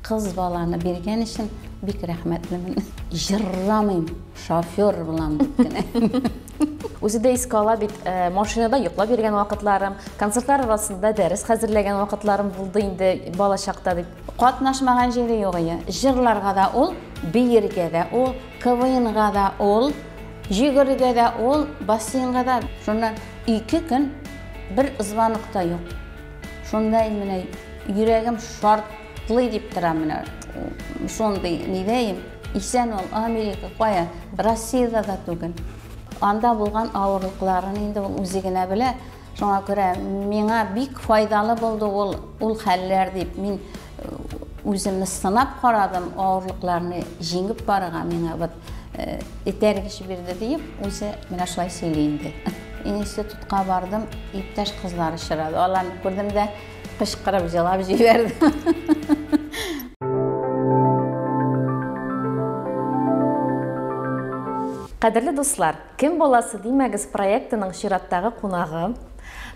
Kız balаны берген için бик рәхмәтлемен. Жырламыйм, шофер булам дип кенә. Үзе дә искә ала бит, машинада йоклап йөргән вакытларым, концертлар арасында дәрес хәзерләгән вакытларым булды инде бала чакта дип. Катнашмаган җире юк ия. Җырларга да ул, биергә дә ул, КВНга да ул, җигәргә дә ул, бассейнга да. Шуннан 2 көн бер звонокта юк. Шундай менә йөрәгем шартлый дип тора менә. Шундай ни дәйем, исән ул Америка кая, Россиядә дә түгел. Анда булган авырлыкларын инде ул үзе генә белә. Шуңа күрә миңа бик файдалы булды ул хәлләр дип мин үземне сынап карадым, авырлыкларны җиңеп барырга миңа вот этәргеш бирде дип үзе менә шулай сөйли инде. Институтка бардым, иптәш кызлар очрады. Аларны күрдем дә кычкырып җырлап җибәрдем. Кадерле дуслар, Кем баласы димәгез проектының чираттагы кунагы,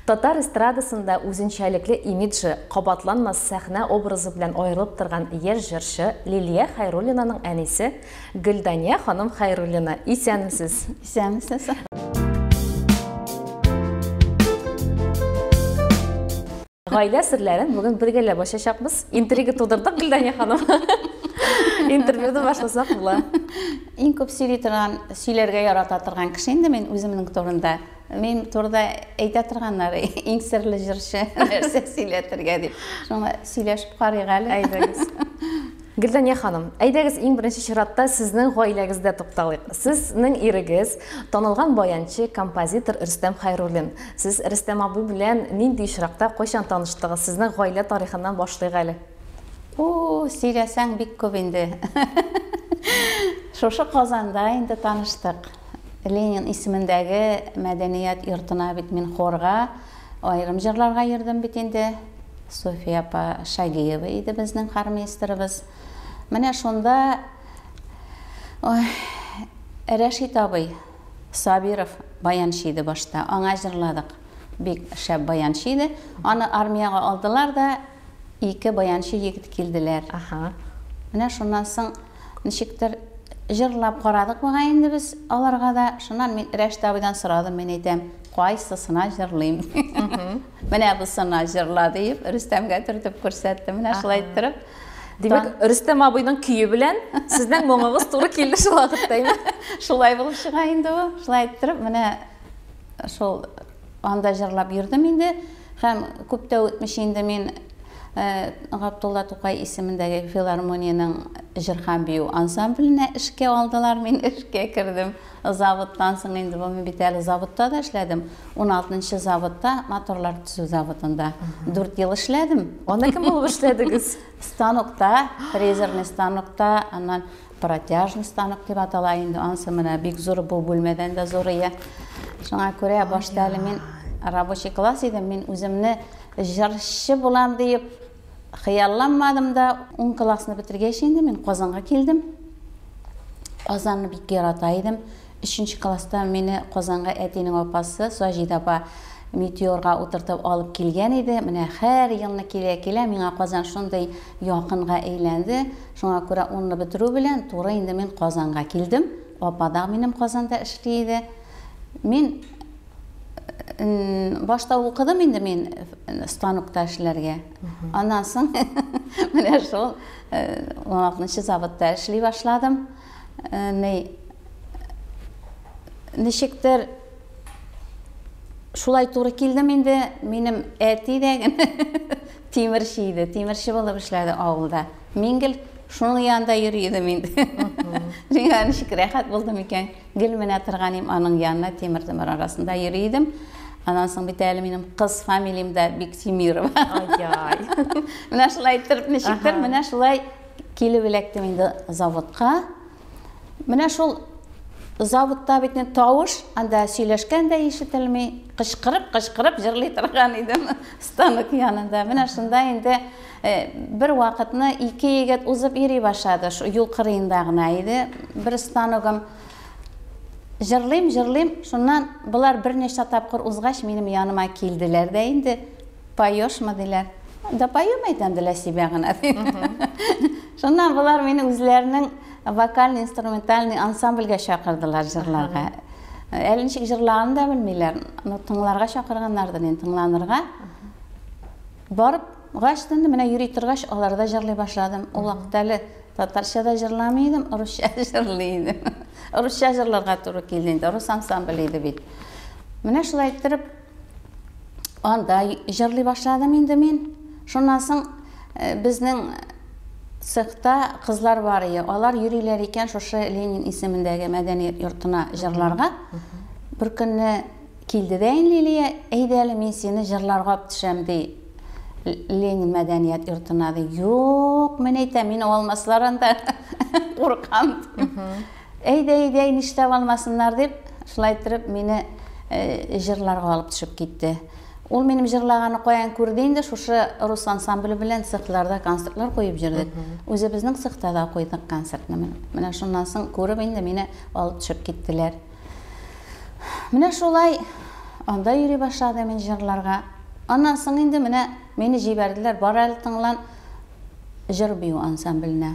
татар эстрадасында үзенчәлекле имиджы, кабатланмас сәхнә образы белән аерылып торган яшь җырчы Лилия Хайруллинаның әнисе Гөлдания ханым Хайруллина. Исәнмесез? Исәнмесез? Гаилә серләрен бүген бергәләп ачачакбыз. Интрига тудырдык Гөлдания ханым. Интервьюды башласак була. Иң күп сөйләргә ярата торган кеше инде мин үземнең турында. Мин турыда әйтә торганнар, иң серле җырчы, нәрсә сөйләтергә дип. Шуңа сөйләшеп карыйк әле. Әйдәгез. Гөлдания ханым, әйдәгез иң беренче чиратта сезнең гаиләгездә тукталыйк. Сезнең ирегез танылган баянчы, композитор Рөстәм Хайруллин. Сез Рөстәм абый белән нинди очракта, кайчан таныштыгыз? Сезнең гаилә тарихыннан башлыйк әле. Сөйләсәң бик күп инде. Шушы Казанда инде таныштык. Ленин исемендәге мәдәният йортына бит мин хорга, айрым җырларга йөрдем бит инде. София апа Шагиева иде безнең хормейстерыбыз. Менә шунда Рәшит абый Сабиров баянчы иде башта. Аңа җырладык. Бик шәп баянчы иде. Аны армияга алдылар да 2 баянчы егет килделәр. Менә шуннан соң ничектер җырлап карадык буга инде без аларга да. Шуннан мин Рәшит абыйдан сорадым, мен әйтәм, кайсысына җырлыйм. Менә бусына җырла дип Рөстәмгә төртеп күрсәттем. Менә шулай иттереп. Димәк, Рөстәм абыйның көе белән сезнең моңыгыз туры килде шул вакытта. Шулай булып чыга инде ул. Шулай иттереп, менә шул анда җырлап йөрдем инде. Һәм күп тә үтмеш инде мин Габдулла Тукай исемендәге филармониянең җырхан бию ансамбленә эшкә алдылар, мин эшкә кердем. Заводтан соң инде бу бит әле заводта да эшләдем. 16-нчы заводта, моторлар төзү заводында 4 ел эшләдем. Анда кем булып эшләдегез? Станокта, фрезерный станокта, аннан протяжный станок дип атала инде. Ансы менә бик зур бу бүлмәдән дә зур ия. Шуңа күрә башта әле мин рабочий класс идем, мин үземне җырчы булам дип хыялланмадым да, 10 классны бетергәч инде мин Казанга килдем. Казанны бик ярата идем. 3-нче класста мине Казанга әтинең апасы Саҗид апа Метеорга утыртып алып килгән иде. Менә һәр елны килә, миңа Казан шундый якынга әйләнде. Шуңа күрә 10-ны бетерү белән туры инде мин Казанга килдем. Апа да минем Казанда эшли иде. Мин башта укыдым инде мин станокта эшләргә. Аннан соң менә шул 16-нчы заводта эшли башладым. Ничектер шулай туры килдем инде. Минем әти дә тимерче иде. Тимерче булып эшләде авылда. Мин гел шуның янында йөридем инде. Миңа ничек рәхәт булды микән. Гел менә торганым аның янына тимер арасында йөридем. Аннан соң бит әле минем кыз фамилиямда бик Тимирова. Ай-ай. Менә шулай итеп, ничектер менә шулай килеп эләктем инде заводка. Менә шул заводта бит тавыш, анда сөйләшкән дә ишетелми, кычкырып җырлый торган идем станок янында. Менә шунда инде бер вакытны 2 егет узып йөри башлады. Шу юл кырыенда гына иде. Бер станогым җырлыйм, шуннан булар берничә тапкыр узгач минем яныма килделәр дә инде. Поёшмы диләр. Да поем әйтәм диләр себя гына. Şundan bular meni үзләренең vokal instrumental ансамбльгә чакырдылар җырларга. Әле ничек җырлаган да белмиләр. Тыңларга чакырганнардан инде тыңланырга. Барып, гачтында менә йөри торгач, аларда җырлый башладым. Ул вакытта әле татарча да җырламыйдым, русча җырлыйдым. Русча җырларга туры килде инде, рус ансамбле иде бит. Менә шулай итеп, анда җырлый башладым инде мин. Шуннан соң безнең цехта кызлар бар иде. Алар йөриләр икән шушы Ленин исемендәге мәдәният йортына җырларга. Бер көнне килде дә Лилия, әйдә әле мин сине җырларга төшәм ди. Ленин мәдәният йортына ди. Юк, мен әйтәм, мин алмаслар анда. Куркам. Әйдә, нишләп алмасыннар дип, шулай итеп мине җырларга алып төшеп китте. Ул минем җырлаганны каян күрде инде, шушы рус ансамбле белән цехларда концертлар куеп җырдык. Үзебезнең цехта да куйдык концертны. Менә шуннан соң күреп инде мине алып төшеп киттеләр. Менә шулай анда йөри башладым мин җырларга. Аннан соң инде менә мине җибәрделәр, бар әле тыңлан җыр бию ансамбленә.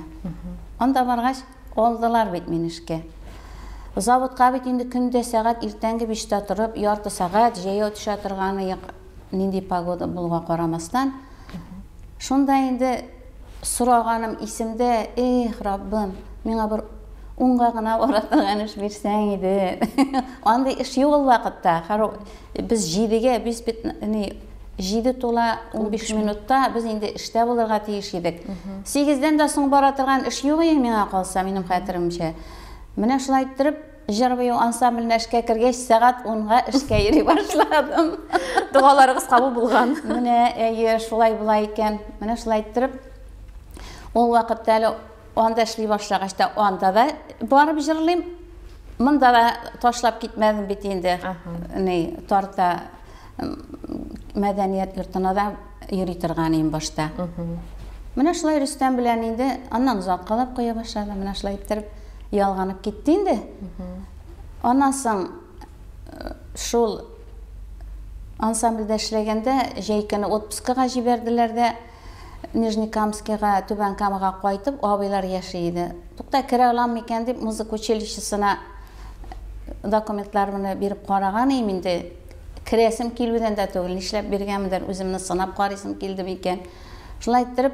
Анда баргач, алдылар бит мине эшкә. Заводка бит инде көндә сәгать иртәнге 5-тә торып, ярты сәгать җәяү төшә торганы нинди погода булуга карамастан. Шунда инде сораганым исемдә, эх, Раббым, миңа бер унга гына бара торган эш бирсәң иде. Андый эш юк ул вакытта. Без 7-гә, без бит 7 тола 15 минутта без инде эштә булырга тиеш идек. 8-дән дә соң бара торган эш юк иде миңа калса, минем хәтеремчә. Менә шулай итеп, җыр бию ансамбленә эшкә кергәч, сәгать 10-га эшкә йөри башладым. Дугаларыгыз кабул булган. Менә әйе, шулай була икән. Менә шулай итеп, ул вакытта әле анда эшли башлагач та анда да барып җырлыйм. Монда да ташлап китмәдем бит инде. Тарта мәдәният йортына да йөри торган идем башта. Менә шулай Рөстәм белән инде аннан узак калып куя башладым. Менә шулай итеп ялганып китте инде. Аннан соң шул ансамбльдә эшләгәндә җәйкене отпускага җибәрделәр дә Нижнекамскига, Түбән Камага кайтып, абыйлар яши иде. Тукта керә алам микән дип музыка училищесына документларымны биреп караган идем инде. Керәсем килүдән дә түгел, нишләп биргәнмендер, үземне сынап карыйсым килде микән. Шулай итеп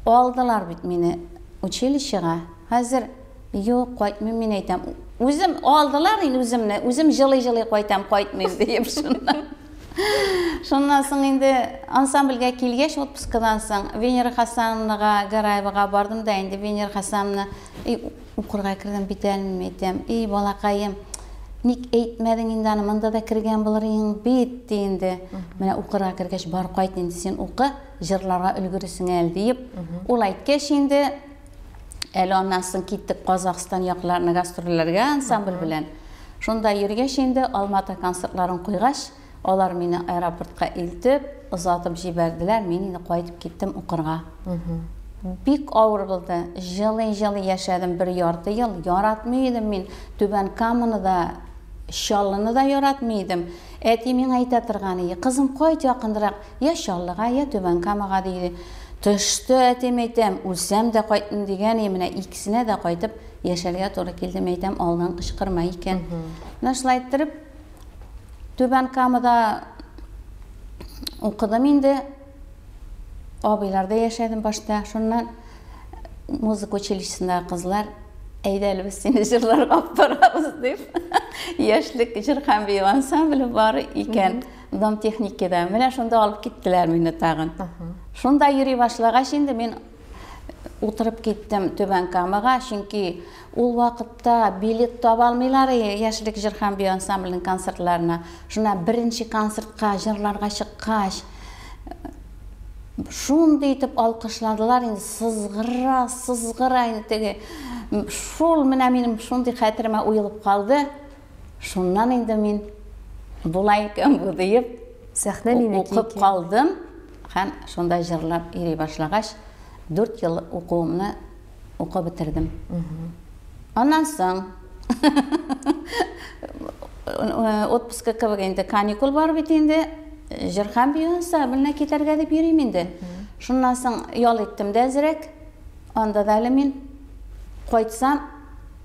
алдылар бит мине училищега. Хәзер юк, кайтмыйм, мин әйтәм. Үзем алдылар инде үземне, үзем җылый-җылый кайтам, кайтмыйм дип шуннан. Шуннан соң инде ансамбльгә килгәч, отпускадан соң Венера Хасановнага, Гараевага бардым да инде Венера Хасановна укырга кирдем бит әле әйтәм. Балакаем, ник әйтмәдең инде аны, монда да кергән булырың бит инде. Менә укырга кергәч бар кайт инде, син укы, җырларга өлгерсең әле дип. Ул әйткәч инде әле аннан соң киттек Казакстан якларына гастрольләргә ансамбль белән. Шунда йөргәч инде Алматы концертларын куйгач, алар мине аэропортка илтеп, озатып җибәрделәр, мин инде кайтып киттем укырга. Бик авыр булды. Җылый-җылый яшәдем 1 ярты ел. Яратмыйдым мин Түбән Каманы да, Чаллыны да яратмыйдым. Әти миңа әйтә торган иде, кызым кайт якынрак, я Чаллыга, я Түбән Камага диде. Төште әтем әйтәм, үлсәм дә кайтмын дигән, менә икесенә дә кайтып яшәргә туры килде, әйтәм, алдан кычкырма икән. Менә шулай итеп Түбән Камада укыдым инде. Абыйларда яшәдем башта. Шуннан музыка училищесында кызлар, әйдә әле без сине җырларга алып барабыз дип. Яшьлек җыр һәм бию ансамбле бар икән. Дом техникада. Менә шунда алып киттеләр мине тагын. Шунда йөри башлагач инде мин утырып киттем Түбән Камага, чөнки ул вакытта билет таба алмыйлар яшьлек җыр һәм бию ансамбленең концертларына. Шуна беренче концертка җырларга чыккач, шундый итеп алкышладылар инде, сызгыра инде теге. Шул менә минем шундый хәтеремә уелып калды. Шуннан инде мин булай икән бу дип сәхнә мимики укып калдым. Һәм шунда җырлап йөри башлагач 4 ел укуымны укып бетердем. Аннан соң отпуска кабагында каникул бар бит инде. Җыр һәм бию ансамбленә китәргә дип йөрим инде. Шуннан соң ял иттем дә әзрәк. Анда да әлі мен қойтсам,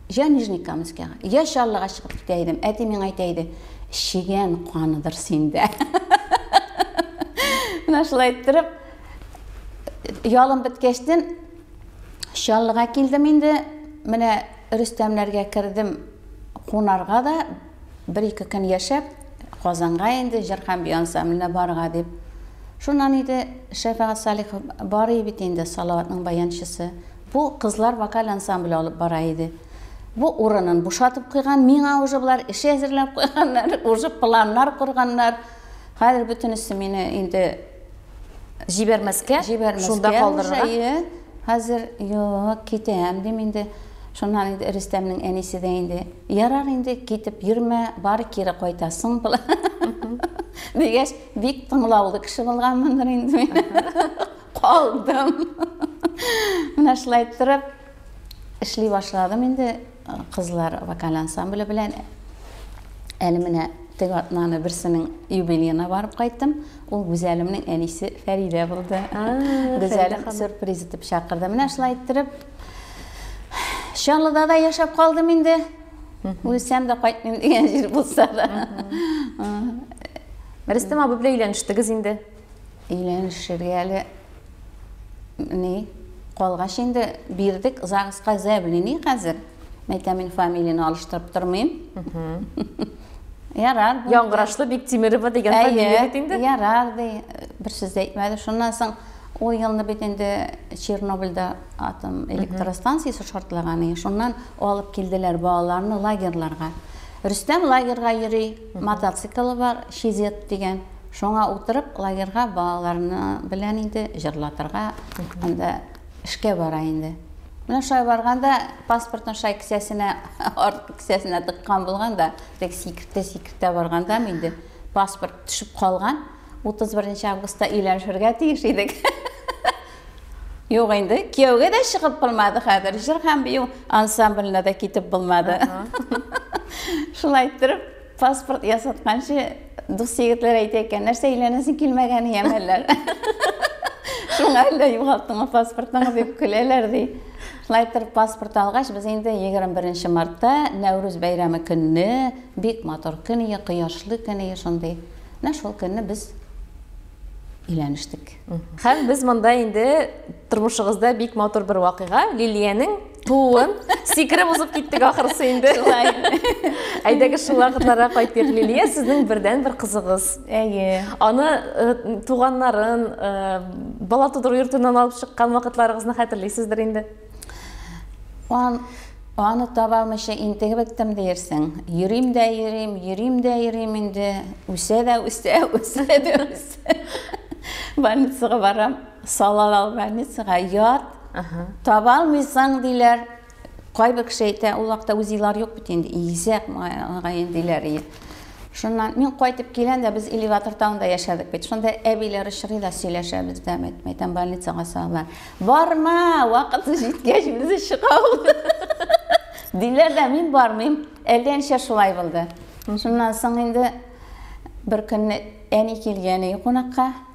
я Нижникамскаға, я Шаллыға шығып кетейдім. Әті мен айтайды, шеген қуаныдыр сенде. Нашылай тұрып, ялым біткештен Шаллыға келдім енді. Міне Рүстемлерге кірдім, қонарға да бір-екі күн яшап, Қозанға енді Жырхан би ансамбліне барға деп. Шунан еді Шафағат Салихов бар ебет енді Салауатның баяншысы. Бұл қызлар вокал ансамблі алып бара еді. Бұл орынын бұшатып қойған, меңа уже бұлар іші әзірлеп қойғанлар, уже планлар құрғанлар. Қазір бүтінісі мені енді жібермеске, шунда қалдырға. Қазір, yok, кетем дем енді. Шонан енді Рүстемнің әнесі де енді, ярар енді кетіп жүрме, бары кері қойтасың бұл. Дегеш, бек тыңлаулы кіші болғанмындыр енді мен. Қалдым. Мұнашылай тұрып, ішлей башладым енді қызлар вокал ансамблі білән. Әліміне тегатнаны бірсінің юбилейіне барып қайттым. Ол Гүзәлімнің әнесі Фәриде болды. Гүзәлім сюрприз етіп шақырды. Мұнашылай тұрып, Шаллыда да яшап қалдым енді. Өлсем де қайтмем деген жер болса да. Рүстем абы біле үйленіштігіз енді? Үйленішірге әлі қолғаш енді бердік, зағысқа зәбіліне қазір. Мәйтәмен фамилияны алыштырып тұрмайым. Ярар. Яңғырашлы Бектемірова деген фамилия енді? Ярар дей, бір сөз айтмады. Шонан соң ол елні бетінде Чернобыльда атом электростанциясы шортлағаны. Шонан алып келділер балаларны лагерларға. Рүстем лагерға йөрөй, мотоциклы бар, Шезет деген. Шоңа отырып лагерға балаларны білән енді жырлатырға, анда ішке бара енді. Мен шай барғанда паспортын шай кісесіне, артық кісесіне тыққан болғанда, тек секірте барғанда менде паспорт түшіп қалған. 31 августта үйленішерге тиіш едік. Yok енді, күйеуге де шығып болмады қазір. Жырхан би ансамбліне де кетіп болмады. Шулай тұрып, паспорт ясатқаншы, дос егітлер айты екен, нәрсе үйленесін келмеген емелер. Шуңайлы юғалтыңы паспортыңы деп күлелер дей. Шулай тұрып, паспорт алғаш, біз енді 21 мартта Нәурүз бәйрамы күнні, бек матор күні, қияшлы күні, шондай. Шол күнні біз үйленіштік. Һәм біз мұнда енді тұрмышығызда бек матор бір вақиға, Лилияның туын секіріп ұзып кеттік ақырысы енді. Айдағы шылағытларға қайтпек Лилия, сіздің бірден бір қызығыз. Аны туғанларын, бала тудыр үйіртінен алып шыққан вақытларыңызны хәтірлейсіздер енді? Аны табалмышы интегі біттім дейірсің. Юрим енді, үсе де. Больницаға барам, салалал больницаға ят, табалмайсың дейлер. Қай бір кіші әйті, ол вақта өзілер yok бітенді, езек мағайын дейлер. Шыннан, мен қайтып келенде біз элеватор тауында яшадық бет. Шында әбейлері шырыйда сөйлеші бізді мәйтен больницаға сағылар. Барма, уақыты жеткеш бізді шығауыл. Дейлер де мен бармайым, әлден ше шулай болды. Шыннан соң енді бір күнні әне келгені қонаққа.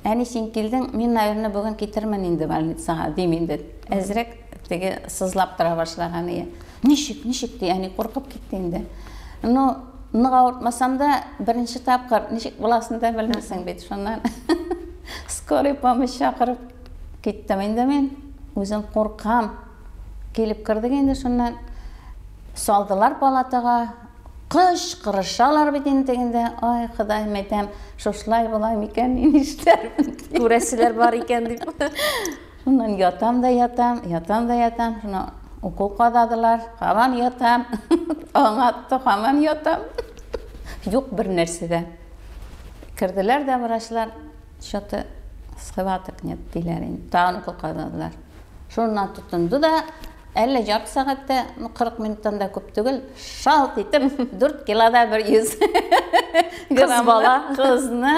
Әне сен келдің, мен айырыны бүгін кетірмін енді больницаға деймінде. Әзірек теге сызлап тұра башлағаны. Нешік дей, әне қорқып кетті енді. Нұға ұртмасам да бірінші тапқыр, нешік боласын да білмесің бет. Шоннан скорый помощь шақырып кеттім енді мен. Өзім қорқам. Келіп кірдік енді шоннан салдылар палатаға. Қыш, қырышалар бетен дегенде, ай, Құдай мәйтем, шошылай болайым екен, енештермін. Көресілер бар екен деп. Шоннан ятам да ятам. Шона укол қададылар, қаман ятам. Аңатты, қаман ятам. Жоқ бір нәрседе. Кірділер де врачлар, шоты схваток нет дейлер. Тағын укол қададылар. Шоннан тұтынды да, 50 жарты сағатта 40 минуттан да көп түгіл, шалт етіп 4 килода бір 100 қызны,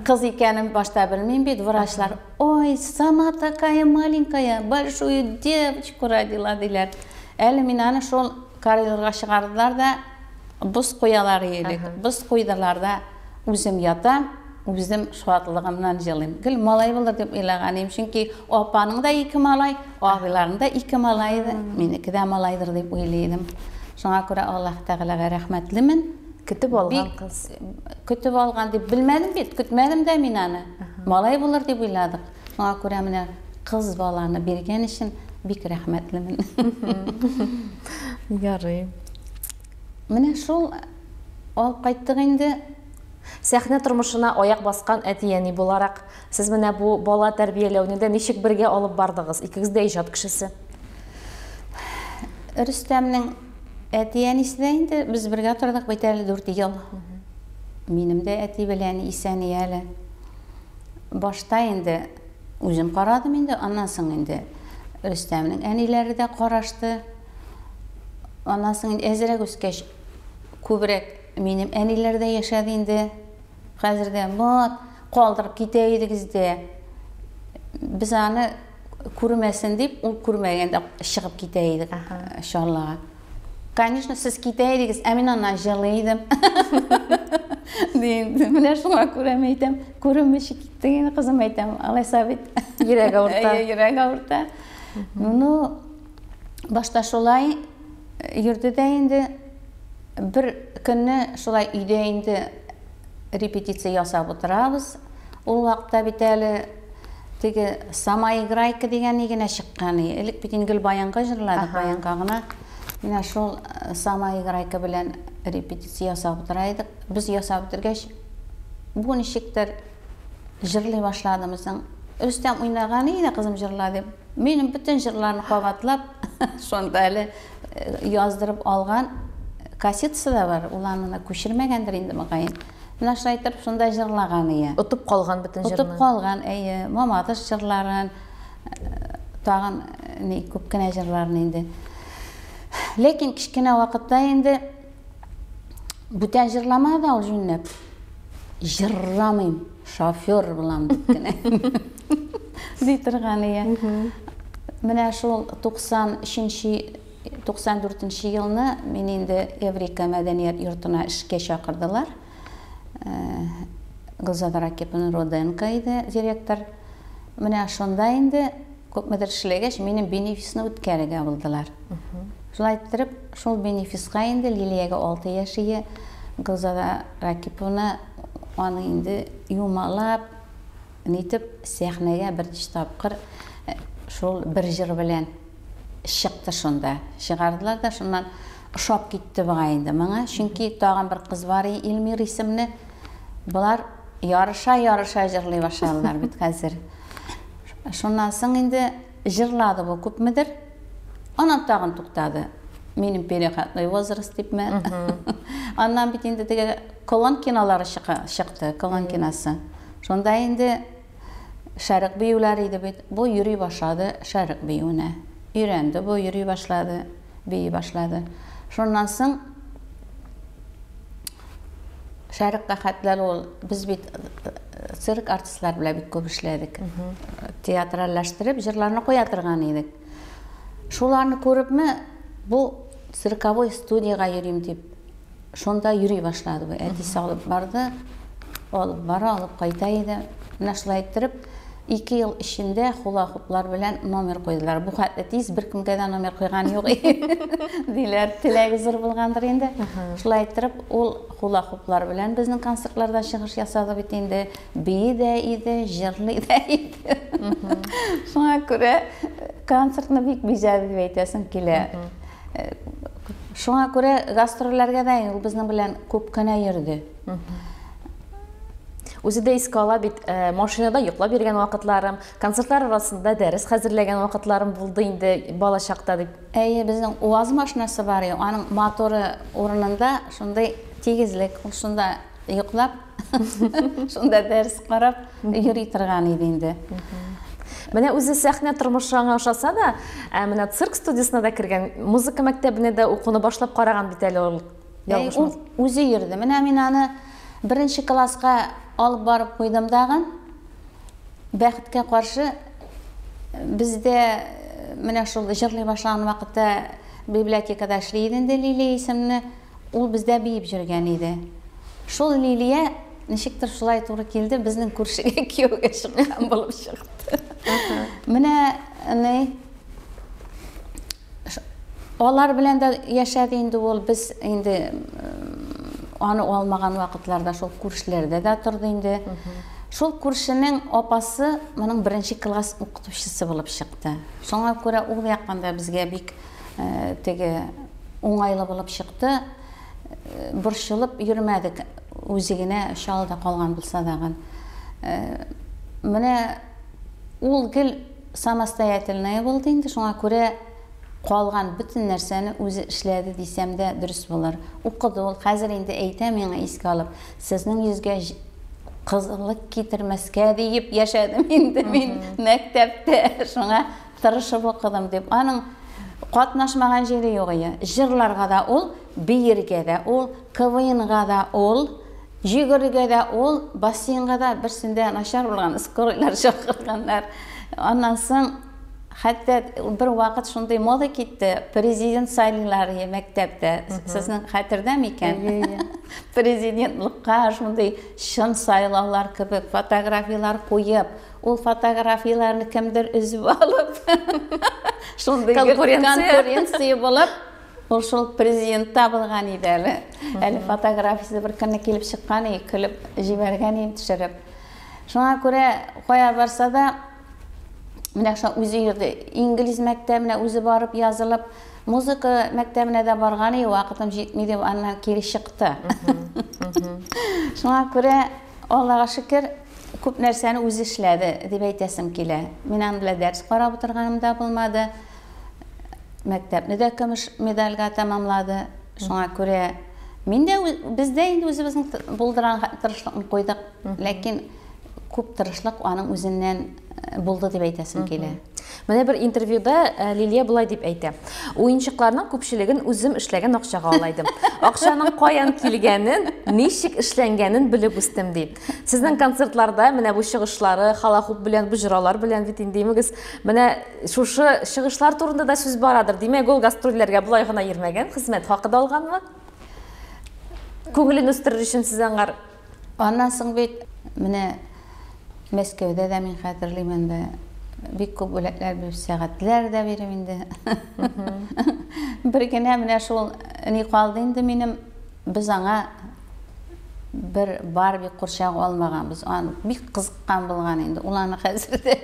қыз екенін башта білмейм бейді, врачлар, ой, сама такая маленькая, большую девочку родила дейлер. Әлі мен аны шол коридорға шығардылар да, бұз қоялар елік, бұз қойдылар да, өзім ятам, үзем шатлыгымнан җырлыйм. Гел малай булыр дип уйлаганым, чөнки апаның да 2 малай, абыйларның да 2 малай иде. Минеке дә малайдыр дип уйлыйдым. Шуңа күрә Аллаһ Тәгаләгә рәхмәтлемен. Көтеп алган кыз. Көтеп алган дип белмәдем бит, көтмәдем дә мин аны. Малай булыр дип уйладык. Шуңа күрә менә кыз баланы биргән өчен бик рәхмәтлемен. Ярый. Менә шул алып кайттык инде. Сәхнә тормышына аяк баскан әти-әни буларак, сез менә бу бала тәрбияләүне дә ничек бергә алып бардыгыз? Икегез дә иҗат кешесе. Рөстәмнең әти-әнисе дә инде без бергә тордык бит әле 4 ел. Минем дә әти белән Исәния әле. Башта инде үзем карадым инде, аннан соң инде Рөстәмнең әниләре дә карашты. Аннан соң әзрәк үскәч күбрәк минем әниләр дә яшәде инде. Хәзер дә калдырып китә идегез дә. Без аны күрмәсен дип, ул күрмәгәндә чыгып китә идек. Иншалла. Конечно, сез китә идегез, ә мин аннан җырлыйдым. Дим, менә шуңа күрә әйтәм, күренмеши китте инде кызым әйтәм, алайса бит. Йөрәк авырта. Йөрәк авырта. Ну, башта шулай йөрде дә инде. Bir künni şulay üyde indi repetisiya yasab oturabız. Ol vaqtda bit әле теге Сама играйка дигән игенә чыккан. Элек бит ингел баянга җырладык, баянга гына. Менә шул Сама играйка белән репетиция ясап утырайдык. Без ясап бетергәч, бу ничектер җырлый башладымызның. Рөстәм уйнаган иде кызым җырла дип. Минем бүтән җырларны кабатлап, шунда әле яздырып алган кассетасы да бар. Уларны күчермәгәндер инде мөгаен. Менә шулай итеп шунда җырлаган ие. Утып калган бүтән җырны. Утып калган, әйе, Мамадыш җырларын, тагын ни күп кенә җырларын инде. Ләкин кичкенә вакытта инде бүтән җырламады ул җүннәп. Җырламыйм, шофер булам дип кенә. Ди торган ие. Менә шул 94 елны мен инде Еврика мәдәният йортына эшкә чакырдылар. Гөлзада Ракипова Роденко иде директор. Менә шунда инде күпмедер эшләгәч минем бенефисны үткәрергә булдылар. Шулай итеп, шул бенефиска инде Лилиягә 6 яшь ие Гөлзада Ракиповна аны инде юмалап, нитеп сәхнәгә бер тапкыр шул бер җыр белән чыкты шунда. Чыгардылар да шуннан ошап китте буга инде моңа. Чөнки тагын бер кыз бар Илмир исемле. Булар ярыша җырлый башладылар бит хәзер. Шуннан соң инде җырлады бу күпмедер. Аннан тагын туктады. Минем переходной возраст дипме. Аннан бит инде теге Колон кинолары чыкты, Колон киносы. Шунда инде шәрык биюләр иде бит. Бу йөри башлады шәрык биюне. Өйрәнде, бу йөри башлады, бии башлады. Шуннан соң шәриккә хәтләр ул без бит цирк артистлар белән бик күп эшләдек. Театральләштереп җырларны куя торган идек. Шуларны күрепме, бу цирковой студияга йөрим дип, шунда йөри башлады бу. Әтисе алып барды, алып бара, алып кайта иде. Менә шулай итеп 2 ел эчендә хула-хуплар белән номер куйдылар. Бу хәтле тиз беркемгә дә номер куйган юк. Диләр, теләге зур булгандыр инде. Шулай итеп, ул хула-хуплар белән безнең концертларда чыгыш ясады бит инде. Бии дә иде, җырлый да иде. Шуңа күрә концертны бик бизәде дип әйтәсем килә. Шуңа күрә гастрольләргә дә ул безнең белән күп кенә йөрде. Үзе дә искә ала бит, машинада йоклап йөргән вакытларым, концертлар арасында дәрес хәзерләгән вакытларым булды инде бала чакта дип. Әйе, безнең УАЗ машинасы бар, аның моторы урынында шундай тигезлек, ул шунда йоклап, шунда дәрес карап йөри торган иде инде. Менә үзе сәхнә тормышы аңа ошаса да, менә цирк студиясына да кергән, музыка мәктәбенә дә укуны башлап караган бит әле ул. Ул үзе йөрде. Менә мин аны 1нче класска алып барып куйдым дагын. Бәхеткә каршы бездә менә шул җырлый башлаган вакытта библиотекада эшли иде инде Лилия исемле. Ул бездә биеп йөргән иде. Шул Лилия ничектер шулай туры килде, безнең күршегә кияүгә чыккан булып чыкты. Менә алар белән дә яшәде инде ул, без инде аны алмаган вакытларда шул күршеләрдә дә торды инде. Шул күршенең апасы моның беренче класс укытучысы булып чыкты. Шуңа күрә ул якында безгә бик теге уңайлы булып чыкты. Борчылып йөрмәдек, үзе генә шалда калган булса дагы. Менә ул гел самостоятельный булды инде, шуңа күрә калган бөтен нәрсәне үзе эшләде дисәм дә дөрес булыр. Укыды ул, хәзер инде әйтә миңа искә алып, сезнең йөзгә кызыллык китермәскә дип яшәдем инде мин мәктәптә, шуңа тырышып укыдым дип. Аның катнашмаган җире юк иде. Җырларга да ул, биергә дә ул, КВНга да ул, җигәргә дә ул, бассейнга да берсендә начар булган скорлар чакырганнар. Аннан соң хәтта бер вакыт шундый мода китте, президент сайлаулары мәктәптә. Сезнең хәтердәме икән? Президентлыкка шундый шын сайлаулар кебек фотографиялар куеп, ул фотографияларны кемдер үзеп алып, шундый конкуренция булып, ул шул президентта булган иде әле. Әле фотографиясы бер көнне килеп чыккан, көлеп җибәргән иде төшереп. Шуңа күрә кая барса да менә шул үзе йөрде. Инглиз мәктәбенә үзе барып язылып, музыка мәктәбенә дә барган, вакытым җитми дип аннан кире чыкты. Шуңа күрә Аллага шөкер, күп нәрсәне үзе эшләде дип әйтәсем килә. Мин аны белән дәрс карап утырганым да булмады. Мәктәпне дә көмеш медальгә тәмамлады. Шуңа күрә мин дә бездә инде үзебезнең булдырган тырышлыкны куйдык, ләкин күп тырышлык аның үзеннән булды дип әйтәсем килә. Менә бер интервьюда Лилия булай дип әйтә. Уенчыкларның күпчелеген үзем эшләгән акчага алайдым. Акчаның каян килгәнен, ничек эшләнгәнен белеп үстем ди. Сезнең концертларда менә бу чыгышлары, халахуп белән, бу җырлар белән бит индимегез. Менә шушы чыгышлар турында да сүз барадыр. Димәк, ул гастрольләргә булай гына йөрмәгән, хезмәт хакы да алганмы? Күңелен үстерер өчен сез аңар. Аннан соң бит менә Мәскәүдә дә мин хәтерлим инде. Бик күп бүләкләр биреп, сәгатьләр дә биреп инде. Бер генә менә шул ни калды инде минем, без аңа бер Барби курчак алмаганбыз. Аны бик кызыккан булган инде. Ул аны хәзердә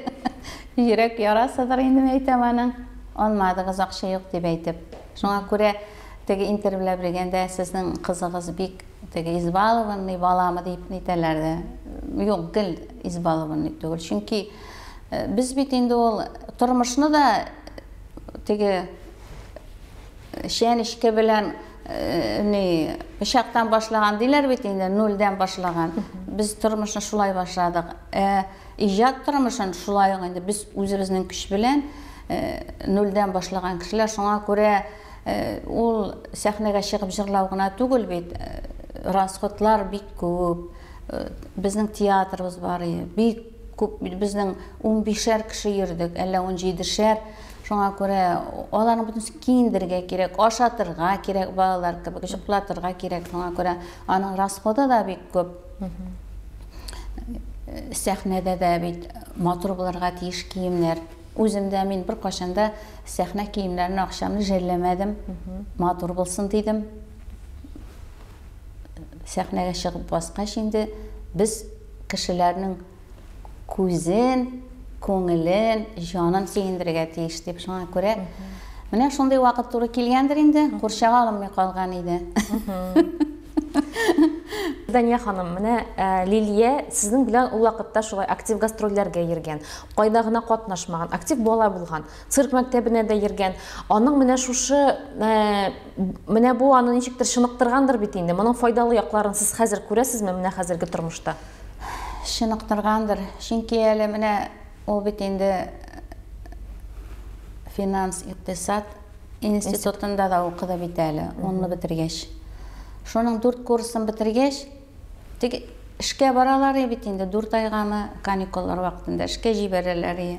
йөрәк ярасыдыр инде әйтәм аның. Алмадыгыз, акча юк дип әйтеп. Шуңа күрә теге интервьюлар бергәндә сезнең кызыгыз бик теге избалованный баламы дип әйтәләр дә. Юк, гел избалованный түгел. Чөнки biz bit инде ул тормышны да теге шәнишке белән ни бишактан башлаган диләр бит инде, нөлдән башлаган. Без тормышны шулай башладык. Иҗат тормышын шулай инде без үзебезнең көч белән нөлдән башлаган кешеләр. Шуңа күрә ул сәхнәгә чыгып җырлау гына түгел бит. Расходлар бик күп. Безнең театрыбыз бар иде. Бик күп, безнең 15-шәр кеше йөрдек, әллә 17-шәр. Шуңа күрә аларны бөтенсен киендергә кирәк, ашатырга кирәк, балалар кебек йоклатырга кирәк. Шуңа күрә аның расходы да бик күп. Сәхнәдә дә бит матур булырга тиеш киемнәр. Үземдә мин бер кашанда сәхнә киемнәрен акчамны жәлләмәдем. Матур булсын дидем. Сәхнәгә чыгып баскач инде без кешеләрнең күзен, күңелен, җанын сөендерергә тиеш дип. Шуңа күрә менә шундый вакыт туры килгәндер инде, курчак алмый калган иде. Дания ханым, менә Лилия сезнең белән ул вакытта шулай актив гастрольләргә йөргән, кайда гына катнашмаган, актив бала булган, цирк мәктәбенә дә йөргән. Аның менә шушы менә бу аны ничектер шыныктыргандыр бит инде. Моның файдалы якларын сез хәзер күрәсезме менә хәзерге тормышта? Шыныктыргандыр. Чөнки әле менә ул бит инде финанс, икътисад институтында да укыды бит әле, онны бетергәч. Шуның 4 курсын бетергәч, теге эшкә баралар бит инде 4 айгамы каникуллар вакытында эшкә җибәрәләр.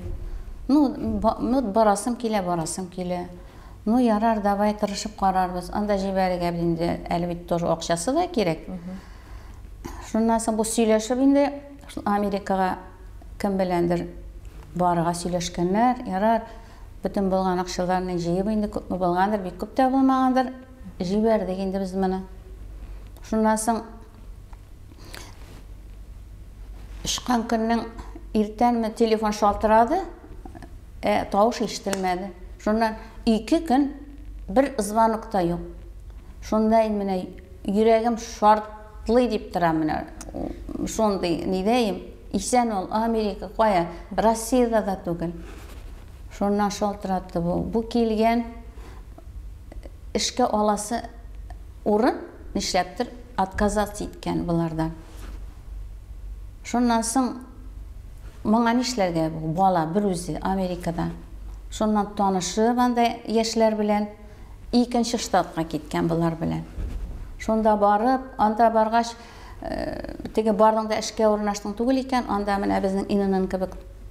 Барасым килә. Ну ярар, давай тырышып карарбыз. Анда җибәрергә инде әле бит тоже акчасы да кирәк. Şundan soň bu süýleşip indi Amerikaga kim bilendir barıga süýleşkenler, yarar bütün bolgan akşalaryny jyýyp indi köpmi bolgandyr, bik köp de bolmagandyr, jiberdik indi biz meni. Şundan soň Işkan günün irtenme telefon şaltırады, tavış işitilmedi. Şundan 2 gün bir ızvanık da yok. Şunday mine yüreğim şartlı deyip duram mine. Şunday ne deyim? İsen ol Amerika koya, Rusya'da da tugul. Şundan şaltıradı bu. Bu kelgen işke olası urun nişleptir atказаться etken bulardan. Şundan soň maňa nişlerge bala bir özü Amerikada. Şondan tanyşyp anda ýeşler bilen ikinji ştatga ketken bular bilen. Şonda barıp, anda bargaç tege bardyňda işke ornaşdyň tugul eken, anda mene bizning inanyn kebek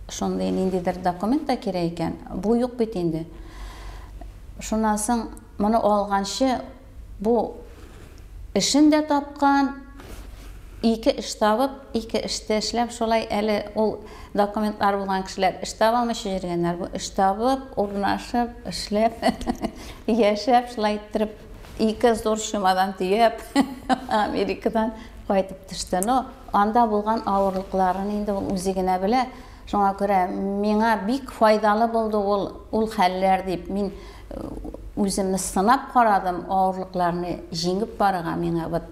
şonday indidir dokument da kerek eken. Bu ýok bit indi. Şondan soň muny alganşy bu işinde tapkan 2 iş tapıp, 2 işte işlep, şolay eli ol dokumentlar bulan kişiler iş tapalmış jirgenler. Bu iş tapıp, urnaşıp, işlep, yaşap, şolay ettirip, 2 zor şumadan tüyüp, Amerikadan qaytıp düştün o. Anda bulgan ağırlıklarını indi özügine bile. Şoňa görä meňe bik faydalı boldy ol haller deyip, men özümni sınap qaradym, ağırlıklarını jingip barıga meňe bit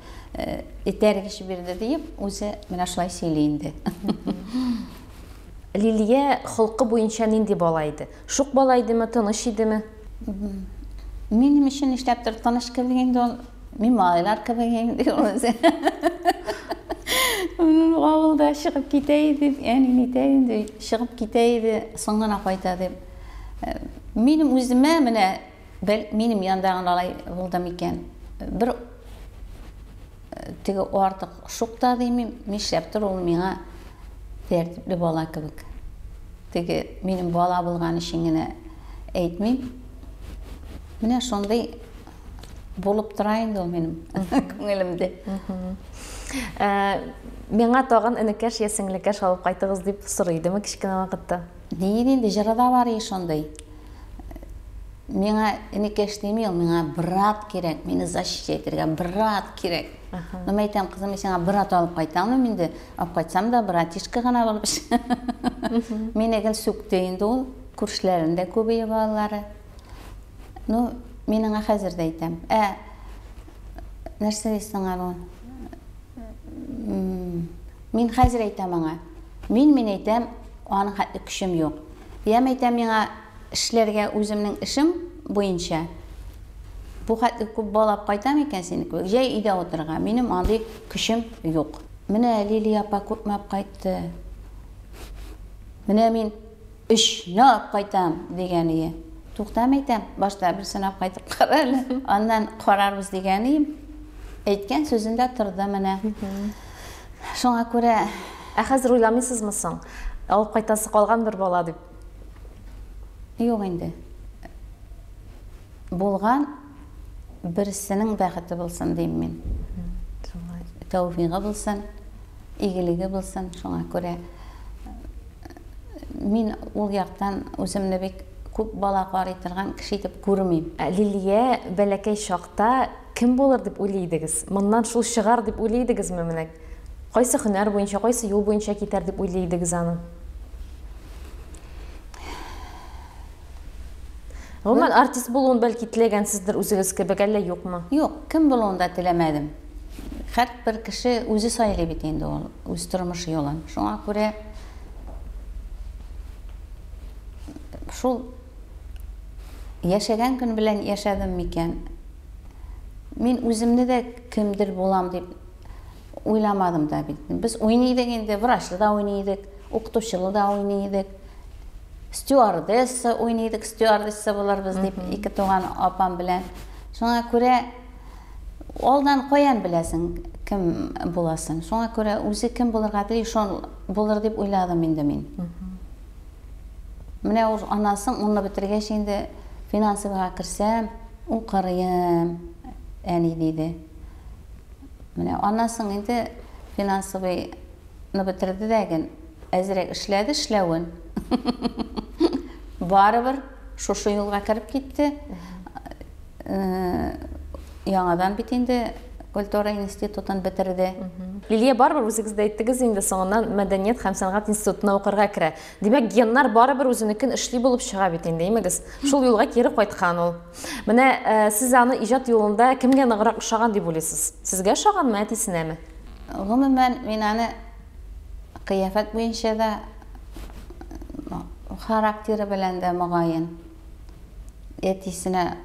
etergiş birdi deyip, özü mena şolay söyleyindi. Liliye hulky boýunça nindi bolaydy? Şuk bolaydymy, tanış idimi? Menim işin işlepdir tanış kirdigende ol, men maýlar kirdigende özü. Onun awulda şygyp giteydi, ýani niteydi, şygyp giteydi, soňra gaýta dep. Menim özüme mene menim ýandagynalay boldum eken. Bir tege artık şokta diýmem, meşepdir ol meňe tertipli bola kebek. Tege menim bola bolgan işiňine eýtmem. Mene şonday bolup duraýyn ol menim köňelimde. Meňe tagyn enikeş ýa siňlikeş alyp gaýtygyz diýip soraýdymy kiçkine wagtda? Diýdi, jarada bar şonday. Meňe enikeş diýmel, meňe brat kerek, meni защищать etdirgen brat kerek. Nima aýtam, kızım, sen brat alıp gaýtammy? Mende alyp gaýtsam da bratişka gana bolup. Men egil sökdeýinde ol, kurslarynda köpeýe balary. No, meniňe häzir de aýtam. Nerse diýsen alan? Men häzir aýtam aňa. Men aýtam, anyň hatly küçüm ýok. Ýa-da aýtam meňe işlerge özümniň işim boýunça bu hatly köp bolap gaýtam eken seni köp. Jäy ýerde oturgan, menim andy küçüm ýok. Mene Lili apa köpmap gaýtdy. Mene men iş näp gaýtam degeni. Tuğtam aýtam, başda bir sanap gaýtyp garaly. Ondan gararbyz degeni. Aýtgan sözünde turdy mene. Şoňa görä Häzir oýlamaýsызmy soň? Alyp gaýtasy galgan bir bola diýip. Yok indi. Bolgan birisinin bäxti bolsun diýim men. Tawfigy bolsun, igiligi bolsun, şoňa görä men ol ýaktan özümni bek köp bala garytyrgan kişi diýip görmem. Liliye belekey şakta kim bolar diýip oýlaýdygyz? Mundan şul şygar diýip oýlaýdygizmi mene? Gaýsy hüner boýunça, gaýsy ýol boýunça giter diýip oýlaýdygyz any? Roman artist bolun belki tilegensizdir özüňiz kebek elle ýokmy? Ýok, kim bolunda tilemedim. Her bir kişi özü saýly bitende ol, öz turmuşy ýolan. Şoňa görä şol yaşagan gün bilen yaşadym miken. Men özümni de kimdir bolam diýip oýlamadym da bitdim. Biz oýnaýdyk indi, wraçly da oýnaýdyk, okutuşly da oýnaýdyk. Stewardessa oynaydık, stewardessa bolar biz deyip iki toğan apam bilen. Şoňa görä oldan koyan bilesin kim bolasın. Şoňa görä özü kim bolarga diýip şol bolar diýip oýladym indi men. Mene o anasyň onu bitirgeç indi finansiýaga kirsem, okarýym. Äni diýdi. Mene anasyň indi финансовый бетерде дәген әзрәк эшләде эшләвен. Барыбер шушы юлга кирип китте. Яңадан бит инде культура институтын бетерде. Лилия барбыр үзегез дә әйттегез инде соңыннан мәдәният һәм сәнгать институтына укырга керә. Димәк, геннар барыбер үзенекен эшли булып чыга бит инде, имегез. Шул юлга кире кайткан ул. Менә сез аны иҗат юлында кемгә ныграк ошаган дип уйлыйсыз? Сезгә ошаганмы, әтисенәме? Гомумән мин аны кыяфәт буенча да характеры белән дә мөгаен әтисенә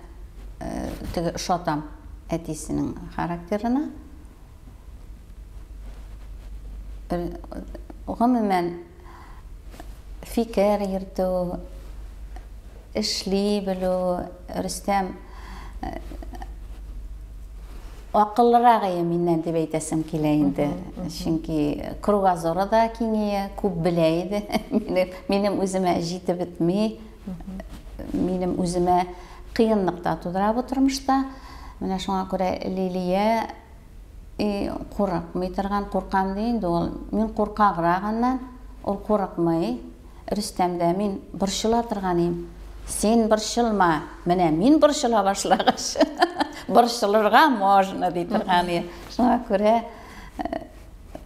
ошатам. Әтисенең характерына. Гомумән фикер йөртү, эшли белү, Рөстәм акыллырак миннән дип әйтәсем килә инде. Чөнки кругозоры да киңәя, күп белә иде. Минем үземә җитеп бетми. Минем үземә кыенлыкта тудыра бу тормышта. Менә шуңа күрә Лилия курыкмый торган, куркам дигәндә ул мин куркаграгыннан, ул курыкмый. Рөстәмдә мин борчыла торган идем. Сен борчылма, менә мин борчыла башлагач. Борчылырга можно ди торган идем. Шуңа күрә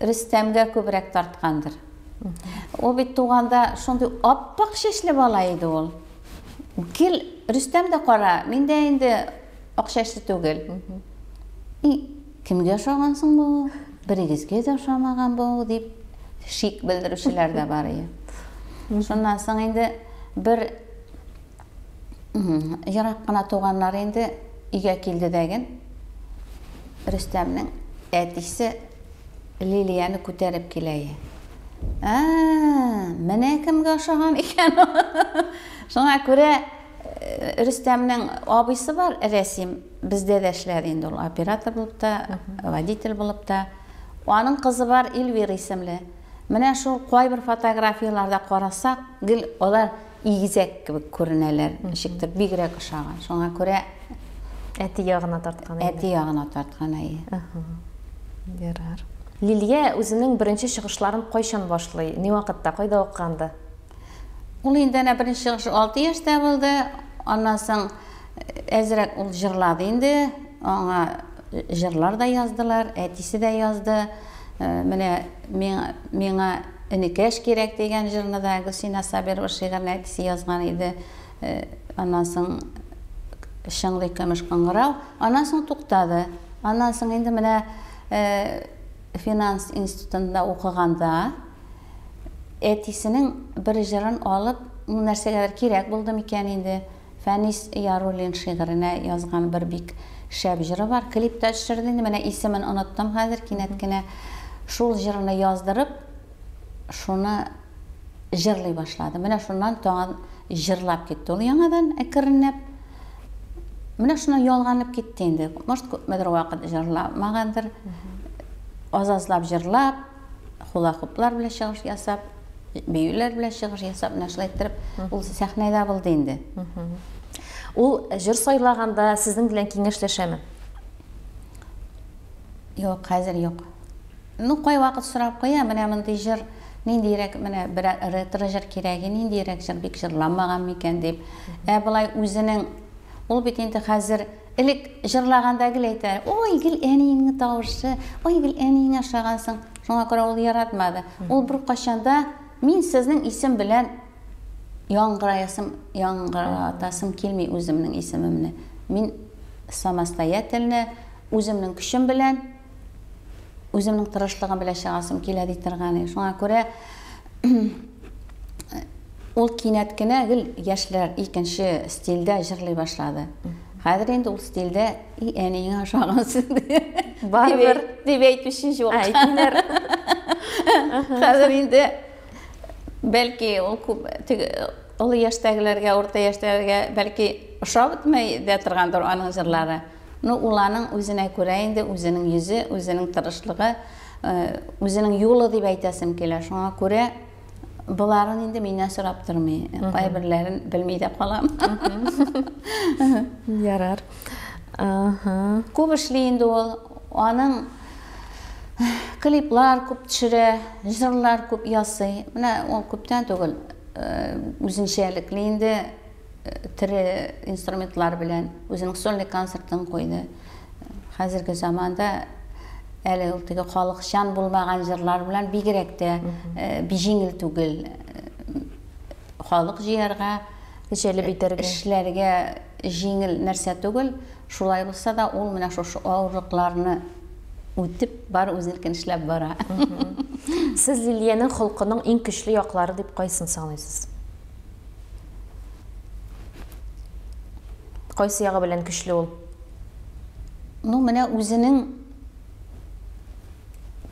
Рөстәмгә күбрәк тарткандыр. Ул бит туганда шундый аппак чәчле бала иде ул. Кил, Рөстәм дә кара, мин дә инде акчасы түгел. Кемгә ошагансың бу? Берегезгә дә ошамаган бу дип шик белдерүчеләр дә бар иде. Шуннан соң инде бер ярак кына туганнар инде өйгә килде дәген. Рөстәмнең әтисе Лилияны күтәреп килә. Менә кемгә ошаган икән. Шуңа күрә Рөстәмнең абыйсы бар, Рәсим, бездә дә эшләде инде ул, оператор булып та, водитель булып та. Аның кызы бар, Эльвира исемле. Менә шул кайбер фотографияларда карасак, гел алар игезәк кебек күренәләр, ничектер бигрәк ошаган. Шуңа күрә Әти ягына тарткан. Әти ягына тарткан ай. Ярар. Лилия үзенең беренче чыгышларын кайчан башлый? Ни вакытта, кайда укыганды? Ул инде беренче чыгышы 6 яшьтә булды. Аннан соң әзрәк ул җырлады инде. Аңа җырлар да яздылар, әтисе дә язды. Менә миңа энекәш кирәк дигән җырны да Гөлсинә Сабирова шигырьне әтисе язган иде. Аннан соң Шыңлый көмеш кыңгырау. Аннан соң туктады. Аннан соң инде менә финанс институтында укыганда әтисенең бер җырын алып, нәрсәгәдер кирәк булды микән инде. Фәнис Яруллин шигыренә язган бер бик шәп җыры бар. Клипта төшерде инде, менә исемен оныттым хәзер, кинәт кенә шул җырны яздырып, шуны җырлый башлады. Менә шуннан тагын җырлап китте ул яңадан әкренләп. Менә шуны ялганып китте инде. Может, күпмедер вакыт җырламагандыр. Азазлап җырлап, хула-хуплар белән чыгыш ясап, бөйләр белән чыгыш ясап, нәрсә иттереп, ул сәхнәдә булды инде. Ул җыр сайлаганда сезнең белән киңәшләшәме? Юк, хәзер юк. Ну, кай вакыт сорап куя, менә мондый җыр, ниндирәк, менә бер ретро җыр кирәк, ниндирәк җыр бик җырламаган микән дип. Булай үзенең ул бит инде хәзер элек җырлаганда гел әйтә. Ой, гел әниеңнең тавышы, ой, гел әниеңә ошагансың. Шуңа күрә ул яратмады. Ул бер кашанда мин сезнең исем белән яңгыратасым килми үземнең исемемне. Мин самостоятельно үземнең көчем белән, үземнең тырышлыгым белән чыгасым килә ди торган. Шуңа күрә ул кинәт кенә гел яшьләр икенче стильдә җырлый башлады. Хәзер инде ул стильдә әниеңә ошагансың Барбер дип әйтүче юк. Әйтәләр. Хәзер инде бәлки ул күп ул яшьтәгеләргә, орта яшьтәгеләргә бәлки ошап бетмәй дә торгандыр аның җырлары. Ну, уланың үзенә күрә инде үзенең йөзе, үзенең тырышлыгы, үзенең юлы дип әйтәсем килә. Шуңа күрә буларын инде миннән сорап тормый. Кайберләрен белми дә калам. Ярар. Күп эшли инде ул. Аның Kliplar көп төшерә, җырлар көп ясый. Менә ул күптән түгел үзенчәлекле инде тере инструментлар белән үзенең сольный концертын куйды. Хәзерге заманда әле ул теге халыкчан булмаган җырлар белән бигрәк тә җиңел түгел. Халык җыярга, Кечеле битәргә. эшләргә җиңел нәрсә түгел. Шулай булса да ул менә шушы авырлыкларны үтеп бар үзенекен эшләп бара. Сез Лилиянең холкының иң көчле яклары дип кайсын саныйсыз? Кайсы ягы белән көчле ул? Ну, менә үзенең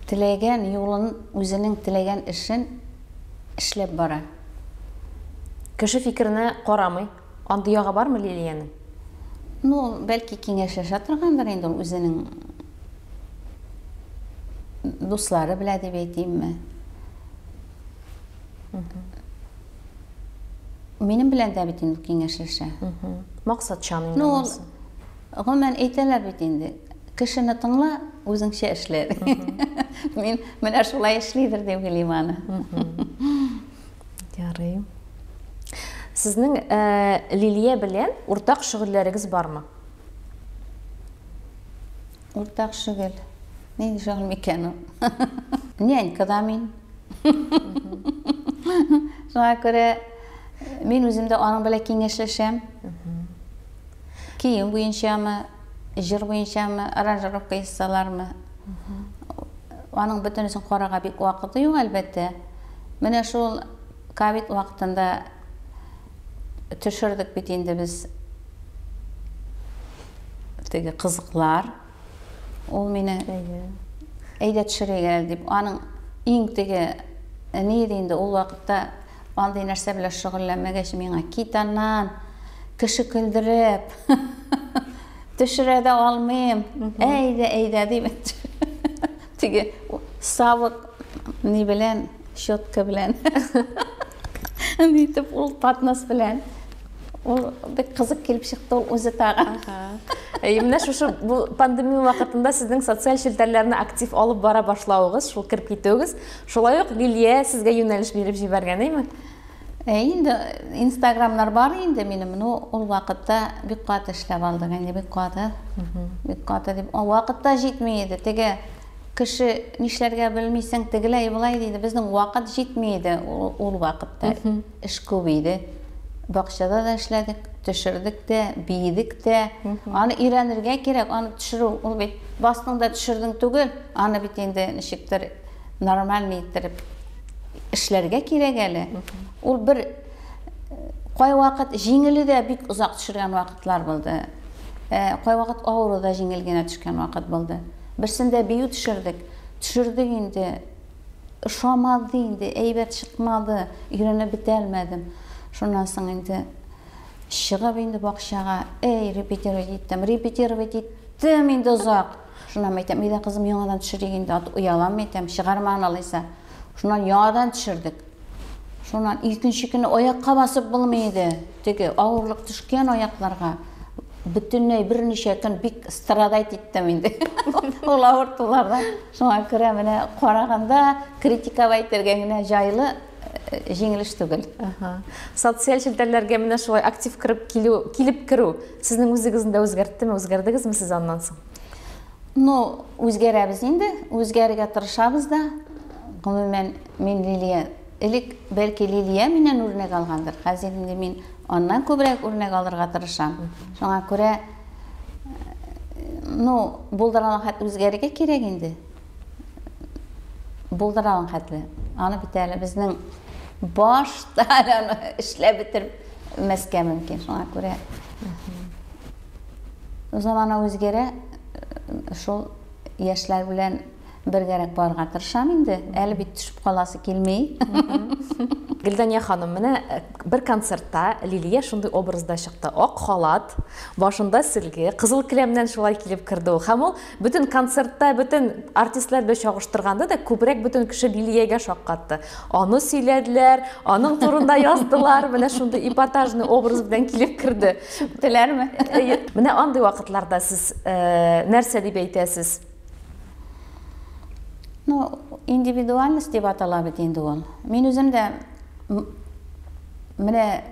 теләгән юлын, үзенең теләгән эшен эшләп бара. Кеше фикеренә карамый. Андый ягы бармы Лилиянең? Ну, бәлки киңәшәшә торгандыр инде ул үзенең дуслары белән дип әйтимме. Минем белән дә бит инде киңәшәшә. Максатчан инде. Ну, гомумән әйтәләр бит инде. Кешене тыңла, үзеңчә эшлә. Мин менә шулай эшлидер дип уйлыйм аны. Ярый. Сезнең Лилия белән уртак шөгыльләрегез бармы? Уртак шөгыль. Нинди шөгыль микән ул? Нянькада мин. Шуңа күрә мин үземдә аның белән киңәшләшәм. Кием буенчамы, җыр буенчамы, аранжировка ясалармы? Аның бөтенесен карарга бик вакыты юк, әлбәттә. Менә шул ковид вакытында төшердек бит инде без теге кызыклар. Ул мине әйдә төшерәгәл дип, аның иң теге ни инде ул вакытта андый нәрсә белән шөгыльләнмәгәч миңа китаннан кеше көлдереп төшерә дә алмыйм. Әйдә дип. Теге савык ни белән, щетка белән. Нитеп ул патнас белән. Ул бик кызык килеп чыкты ул үзе тагы. Менә шушы бу пандемия вакытында сезнең социаль челтәрләрне актив алып бара башлауыгыз, шул кирип китүегез, шулай ук Лилия сезгә юнәлеш биреп җибәргәнме? Инде Instagramнар бар инде минем, но ул вакытта бик каты эшләп алдык, инде бик каты. Бик каты дип, ул вакытта җитми иде. Теге кеше нишләргә белмисең, тегеләй булай диде. Безнең вакыт җитми иде ул вакытта. Эш күп иде. Бакчада да эшләдек, төшердек тә, бийдек тә. Аны өйрәнергә кирәк, аны төшерү, ул бит бастыңда төшердең түгел. Аны бит инде ничектер нормаль иттереп эшләргә кирәк әле. Ул бер кай вакыт җиңеле дә бик узак төшергән вакытлар булды. Кай вакыт авыру да җиңел генә төшкән вакыт булды. Берсендә бию төшердек. Төшердек инде. Шамады инде, әйбәт чыкмады, өйрәнеп бетә алмадым. Шуннан соң инде чыгып инде бакчага, репетировать иттем инде узак. Шуннан әйтәм, "Әйдә кызым, яңадан төшерик инде, уялам әйтәм, чыгарман алайса." Шуннан яңадан төшердек. Шуннан икенче көне аякка басып булмый иде. Теге авырлык төшкән аякларга бөтенләй берничә көн бик страдать иттем инде. Ул авыртуларда. Шуңа күрә менә караганда критиковать итәргә генә җайлы җиңелеш түгел. Социаль челтәрләргә менә шулай актив килеп керү сезнең үзегездә үзгәрттеме, үзгәрдегезме сез аннан соң? Ну, үзгәрәбез инде, үзгәрергә тырышабыз да. Гомумән мин Лилия, элек бәлки Лилия миннән үрнәк алгандыр. Хәзер инде мин аннан күбрәк үрнәк алырга тырышам. Шуңа күрә ну, булдырган хәт үзгәрергә кирәк инде. Булдырган хәтле. Аны бит әле безнең баштан эшләп бетереп мәскә мөмкин. Шуңа күрә замана үзгәрә, шул яшьләр белән бергәрәк барырга тырышам инде. Әле бит төшеп каласы килмәй. Гөлдәния ханым, менә бер концертта Лилия шундый образда чыкты. Ак халат, башында сөлге, кызыл келәмнән шулай килеп керде ул. Һәм ул бөтен концертта, бөтен артистлар белән чагыштырганда да күбрәк бөтен кеше Лилиягә шаккатты. Аны сөйләделәр, аның турында яздылар, менә шундый эпатажный образ белән килеп керде. Теләрме? Менә андый вакытларда сез нәрсә дип әйтәсез? Индивидуальность деп атала бит инде ул. Мин үзем дә менә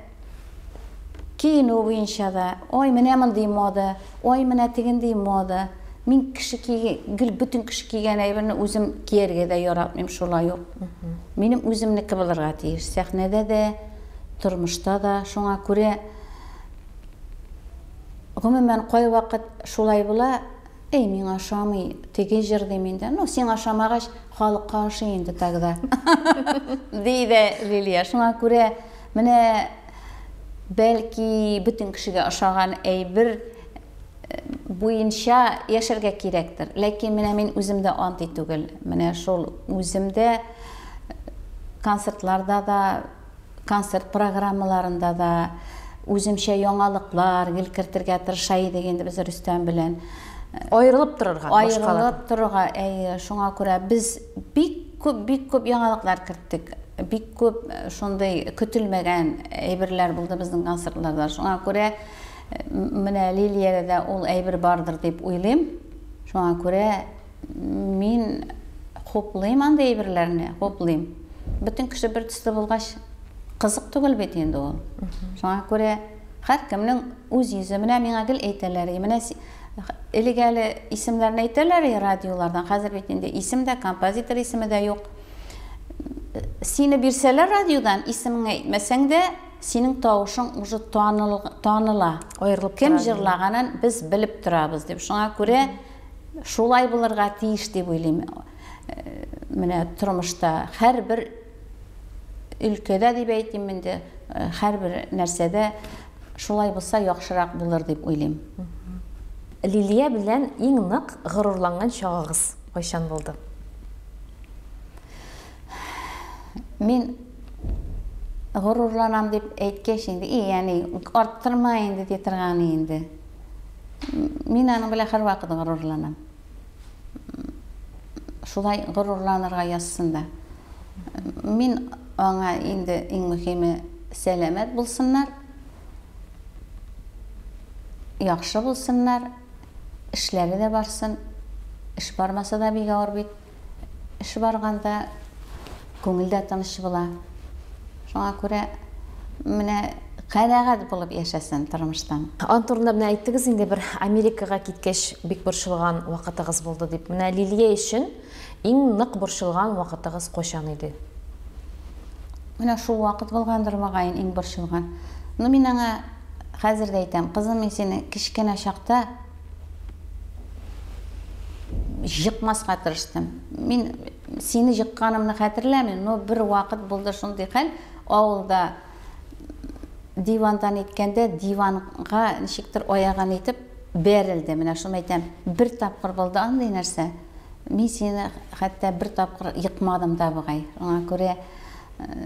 киенү буенча да, ой, менә мондый мода, ой, менә тегендей мода. Мин кеше гел бүтән кеше кигән әйберне үзем кияргә дә яратмыйм, шулай ук. Минем үземнеке булырга тиеш. Сәхнәдә дә, тормышта да, шуңа күрә гомумән кай вакыт шулай була, мин ашамый, теге җирдә миндә, син ашамагач, халыкка ашый инде тагда. Диде Лилия. Шуңа күрә менә бәлки бүтән кешегә ашаган әйбер буенча яшәргә кирәктер. Ләкин менә мин үземдә антый түгел. Менә шул үземдә концертларда да, концерт программаларында да үземчә яңалыклар кертергә тырыша идек инде без Рөстәм белән. Аерылып торырга, Аерылып торырга, шуңа күрә без бик күп яңалыклар керттек. Бик күп шундый көтелмәгән әйберләр булды безнең концертларда. Шуңа күрә менә Лилиядә ул әйбер бардыр дип уйлыйм. Шуңа күрә мин хуплыйм андый әйберләрне, хуплыйм. Бүтән кеше бер төсле булгач кызык түгел бит инде ул. Шуңа күрә һәркемнең үз йөзе менә миңа гел әйтәләр. Менә элегәле исемләрне әйтәләр радиолардан. Хәзер бит инде исем дә, композитор исеме дә юк. Сине бирсәләр радиодан, исемеңне әйтмәсәң дә, синең тавышың уже таныла. Кем җырлаганын без белеп торабыз дип. Шуңа күрә шулай булырга тиеш дип уйлыйм. Менә тормышта һәрбер өлкәдә дип әйтим инде, һәрбер нәрсәдә шулай булса яхшырак булыр дип уйлыйм. Лилия белән иң нык горурланган чагыгыз кайчан булды? Мин горурланам дип әйткәч инде, ягъни арттырма инде ди торган инде. Мин аның белән һәрвакыт горурланам. Шулай горурланырга язсын да. Мин аңа инде иң мөһиме сәламәт булсыннар, яхшы булсыннар, эшләре дә барсын. Эш бармаса да бик авыр бит. Эш барганда күңелдә тыныч була. Шуңа күрә менә канәгать булып яшәсен тормыштан. Антурында менә әйттегез инде бер Америкага киткәч бик борчылган вакытыгыз булды дип. Менә Лилия өчен иң нык борчылган вакытыгыз кайчан иде? Менә шул вакыт булгандыр мөгаен иң борчылган. Мин аңа хәзер дә әйтәм, кызым, мин сине кичкенә чакта жыкмаска тырыштым. Мин сине жыкканымны хәтерләмим, но бер вакыт булды шундый хәл, авылда дивандан иткәндә диванга ничектер аягын итеп бәрелде. Менә шуны әйтәм, бер тапкыр булды андый нәрсә. Мин сине хәтта бер тапкыр йыкмадым да бугай. Аңа күрә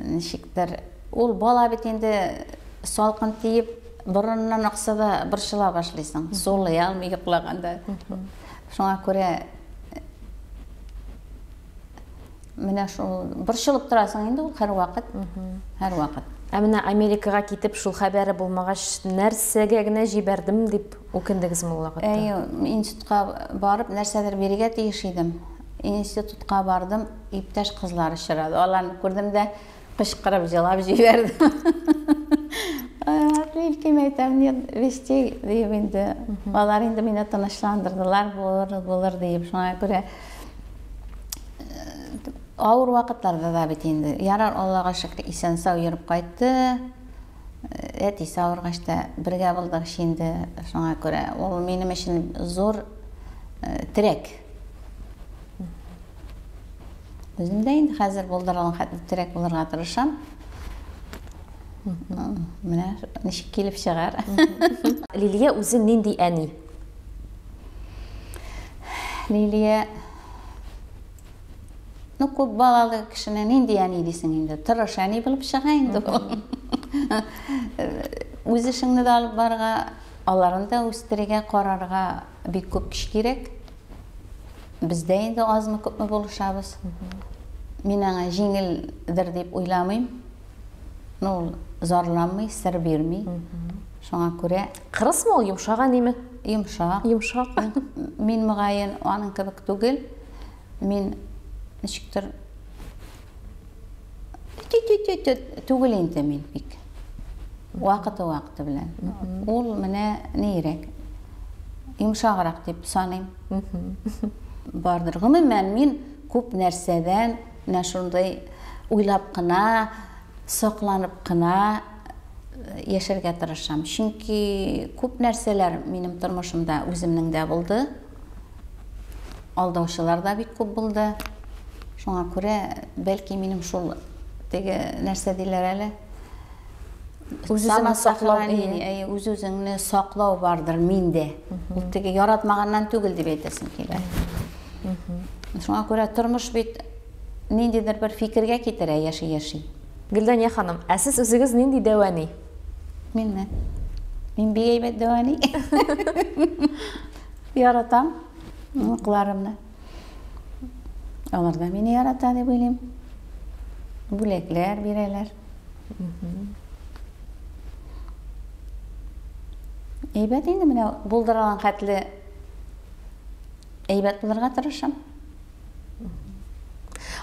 ничектер ул бала бит инде салкын тиеп борыннан акса да борчыла башлыйсың. Сулый алмый йоклаганда. Шуңа күрә менә шул борчылып торасың инде ул һәрвакыт. Һәрвакыт. Менә Америкага китеп шул хәбәре булмагач, нәрсәгә генә җибәрдем дип үкендегезме ул вакытта? Институтка барып нәрсәдер бирергә тиеш идем. Институтка бардым, иптәш кызлар очрады. Аларны күрдем дә кычкырып җылап җибәрдем. Илкем әйтәм, вестей дип инде. Алар инде мине тынычландырдылар, булыр дип. Шуңа күрә авыр вакытларда да бит инде. Ярар, Аллага шөкер, исән-сау йөреп кайтты. Әтисе авыргач та бергә булдык инде. Шуңа күрә ул минем өчен зур терәк. Үзем дә инде хәзер булдырылган терәк булырга тырышам. Менә ничек килеп чыгар. Лилия үзе нинди әни? Лилия күп балалы кешене нинди әни дисең инде, тырыш әни булып чыга инде ул. Үз эшеңне дә алып барырга, аларны да үстерергә, карарга бик күп кеше кирәк. Бездә инде азмы күпме булышабыз. Мин аңа җиңелдер дип уйламыйм. Ул зарланмый, сер бирми. Шуңа күрә Кырысмы ул, йомшак әниме? Йомшак. Йомшак. Мин мөгаен аның кебек түгел. Мин ничектер түгел инде мин бик. Вакыты белән. Ул менә нирәк? Йомшаграк дип саныйм. Бардыр. Гомумән мин күп нәрсәдән менә шундай уйлап кына, сакланып кына яшәргә тырышам. Чөнки күп нәрсәләр минем тормышымда үземнең дә булды. Алдаучылар да бик күп булды. Шуңа күрә бәлки минем шул теге нәрсә диләр әле. Үземне саклау, үз-үзеңне саклау бардыр миндә. Ул теге яратмаганнан түгел дип әйтәсем килә. Шуңа күрә тормыш бит ниндидер бер фикергә китерә яши. Гөлдәния ханым, ә сез үзегез нинди дәвани? Минме? Мин бик әйбәт дәвани. Яратам укларымны. Алар да мине ярата дип уйлыйм. Бүләкләр бирәләр. Әйбәт инде менә булдырган хәтле әйбәт булырга тырышам.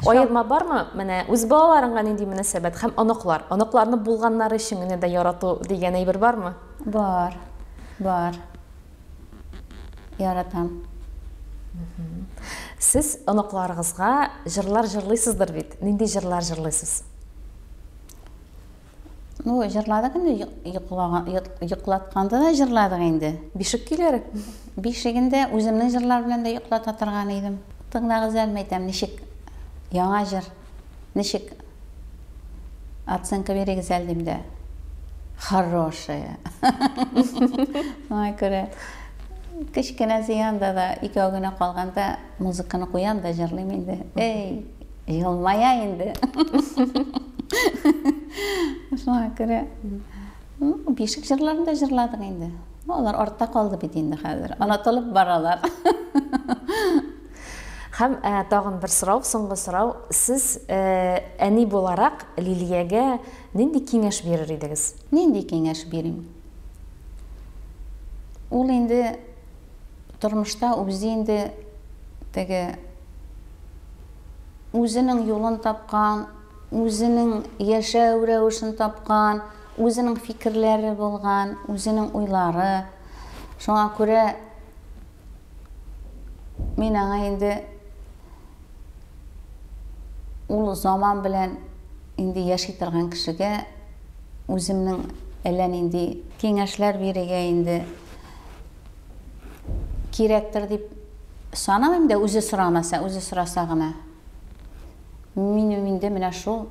Аерма бармы? Менә үз балаларыңга нинди мөнәсәбәт һәм оныклар? Оныкларны булганнары өчен генә дә ярату дигән әйбер бармы? Бар. Яратам. Сез оныкларыгызга җырлар җырлыйсыздыр бит. Нинди җырлар җырлыйсыз? Ну, җырладык инде, йоклатканда да җырладык инде. Бишек көйләре. Бишегендә үземнең җырлар белән дә йоклата торган идем. Тыңлагыз әле әйтәм, ничек яңа җыр, ничек оценка бирегез әле дим дә. Хорошая. Ай күрә. Кечкенә зыянда да икәү генә калганда музыканы куям да җырлыйм инде. Эй, елмая инде. Шуңа күрә бишек җырларын да җырладык инде. Алар артта калды бит инде хәзер. Онытылып баралар. Һәм тагын бер сорау, соңгы сорау. Сез әни буларак Лилиягә нинди киңәш бирер идегез? Нинди киңәш бирим? Ул инде тормышта үзе инде теге үзенең юлын тапкан, үзенең яшәү рәвешен тапкан, үзенең фикерләре булган, үзенең уйлары. Шуңа күрә мин аңа инде ул заман белән инде яши торган кешегә үземнең әллә нинди киңәшләр бирергә инде кирәктер дип санамыйм да, үзе сорамаса, үзе сораса гына. Минем инде менә шул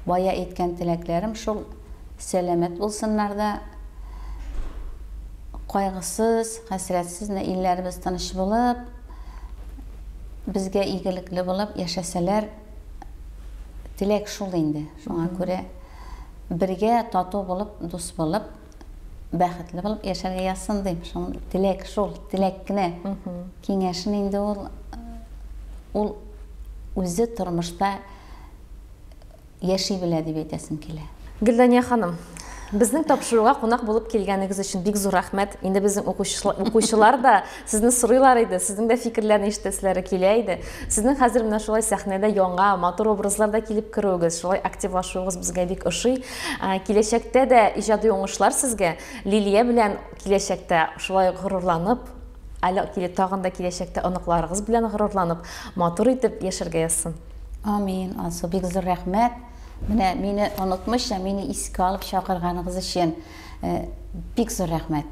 бая әйткән теләкләрем шул: сәламәт булсыннар да, кайгысыз, хәсрәтсез илләребез тыныч булып, безгә игелекле булып яшәсәләр, теләк шул инде. Шуңа күрә бергә тату булып, дус булып, бәхетле булып яшәргә язсын дим. Шул теләк шул, теләк кенә. Киңәшен инде ул үзе тормышта яши белә дип әйтәсем килә. Гөлдәния ханым, безнең тапшыруга кунак булып килгәнегез өчен бик зур рәхмәт. Инде безнең укучылар да сезне сорыйлар иде, сезнең дә фикерләрне ишетәселәре килә иде. Сезнең хәзер менә шулай сәхнәдә яңа, матур образларда килеп керүегез, шулай активлашуыгыз безгә бик ошый. Киләчәктә дә иҗади уңышлар сезгә. Лилия белән киләчәктә шулай горурланып, әле тагын да киләчәктә оныкларыгыз белән горурланып, матур итеп яшәргә язсын. Амин. Алсу, бик зур рәхмәт. Менә мине онытмыйча, мине искә алып чакырганыгыз өчен бик зур рәхмәт.